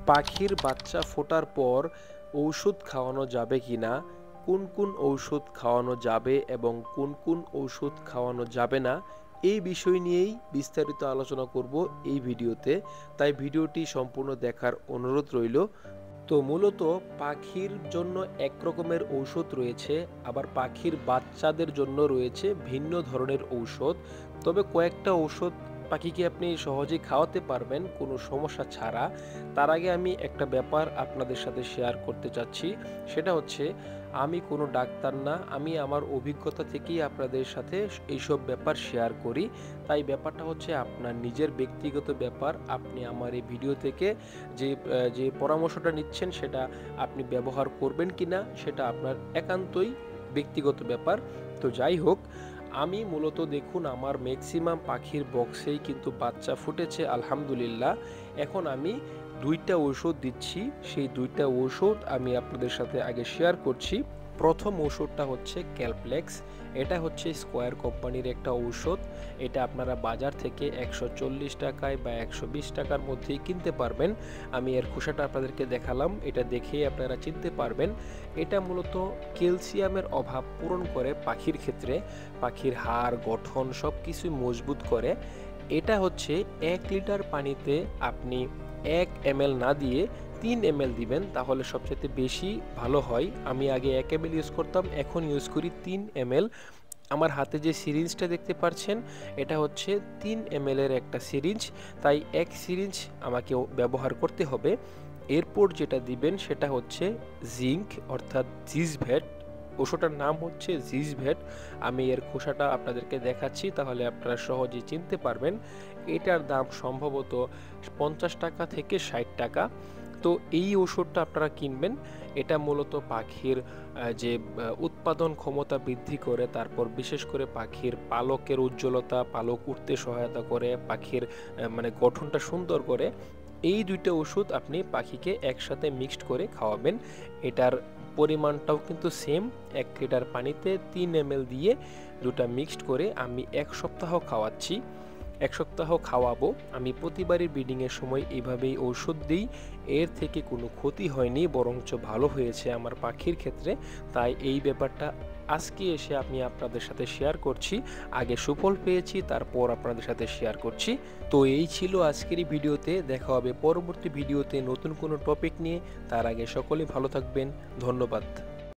পাখির বাচ্চা ফোটার পর ঔষধ খাওয়ানো যাবে কিনা, কোন কোন ঔষধ খাওয়ানো যাবে এবং কোন কোন ঔষধ খাওয়ানো যাবে না, এই বিষয় নিয়েই বিস্তারিত আলোচনা করব এই ভিডিওতে। তাই ভিডিওটি সম্পূর্ণ দেখার অনুরোধ রইল। তো মূলত পাখির জন্য এক রকমের ঔষধ রয়েছে, আবার পাখির বাচ্চাদের জন্য রয়েছে ভিন্ন ধরনের ঔষধ। তবে কয়েকটা ঔষধ পাখিকে আপনি সহজেই খাওয়াতে পারবেন কোনো সমস্যা ছাড়া। তার আগে আমি একটা ব্যাপার আপনাদের সাথে শেয়ার করতে চাচ্ছি, সেটা হচ্ছে আমি কোনো ডাক্তার না, আমি আমার অভিজ্ঞতা থেকেই আপনাদের সাথে এইসব ব্যাপার শেয়ার করি। তাই ব্যাপারটা হচ্ছে আপনার নিজের ব্যক্তিগত ব্যাপার। আপনি আমার এই ভিডিও থেকে যে যে পরামর্শটা নিচ্ছেন সেটা আপনি ব্যবহার করবেন কিনা সেটা আপনার একান্তই ব্যক্তিগত ব্যাপার। তো যাই হোক, আমি মূলত দেখুন আমার ম্যাক্সিমাম পাখির বক্সেই কিন্তু বাচ্চা ফুটেছে আলহামদুলিল্লাহ। এখন আমি দুইটা ঔষধ দিচ্ছি, সেই দুইটা ঔষধ আমি আপনাদের সাথে আগে শেয়ার করছি। প্রথম ঔষধটা হচ্ছে ক্যালপ্লেক্স। এটা হচ্ছে স্কোয়ার কোম্পানির একটা ঔষধ। এটা আপনারা বাজার থেকে 140 টাকায় বা 120 টাকার মধ্যেই কিনতে পারবেন। আমি এর খোসাটা আপনাদেরকে দেখালাম, এটা দেখেই আপনারা চিনতে পারবেন। এটা মূলত ক্যালসিয়ামের অভাব পূরণ করে পাখির ক্ষেত্রে। পাখির হাড় গঠন সব কিছুই মজবুত করে। এটা হচ্ছে 1 লিটার পানিতে আপনি 1 ml না দিয়ে 3 ml দিবেন, তাহলে সবচেয়ে বেশি ভালো হয়। আমি আগে 1 ml ইউজ করতাম, এখন ইউজ করি 3 ml। আমার হাতে যে সিরিঞ্জটা দেখতে পাচ্ছেন, এটা হচ্ছে 3 ml এর একটা সিরিঞ্জ, তাই এক সিরিঞ্জ আমাকে ব্যবহার করতে হবে। এরপর যেটা দিবেন সেটা হচ্ছে জিঙ্ক অর্থাৎ জিসভেট। ওষুধটার নাম হচ্ছে জিসভেট। আমি এর খোসাটা আপনাদেরকে দেখাচ্ছি, তাহলে আপনারা সহজেই চিনতে পারবেন। এটার দাম সম্ভবত 50 টাকা থেকে 60 টাকা। তো এই ওষুধটা আপনারা কিনবেন। এটা মূলত পাখির যে উৎপাদন ক্ষমতা বৃদ্ধি করে, তারপর বিশেষ করে পাখির পালকের উজ্জ্বলতা, পালক উঠতে সহায়তা করে, পাখির মানে গঠনটা সুন্দর করে। এই দুইটা ওষুধ আপনি পাখিকে একসাথে মিক্সড করে খাওয়াবেন। এটার পরিমাণটাও কিন্তু সেম, 1 লিটার পানিতে 3 ml দিয়ে দুটা মিক্সড করে আমি 1 সপ্তাহ খাওয়াচ্ছি। 1 সপ্তাহ খাওয়াবো। আমি প্রতিবারই ব্রিডিংয়ের সময় এইভাবেই ঔষধ দিই। এর থেকে কোনো ক্ষতি হয়নি, বরঞ্চ ভালো হয়েছে আমার পাখির ক্ষেত্রে। তাই এই ব্যাপারটা আজকে এসে আমি আপনাদের সাথে শেয়ার করছি। আগে সুফল পেয়েছি, তারপর আপনাদের সাথে শেয়ার করছি। তো এই ছিল আজকের এই ভিডিওতে। দেখা হবে পরবর্তী ভিডিওতে নতুন কোনো টপিক নিয়ে। তার আগে সকলে ভালো থাকবেন। ধন্যবাদ।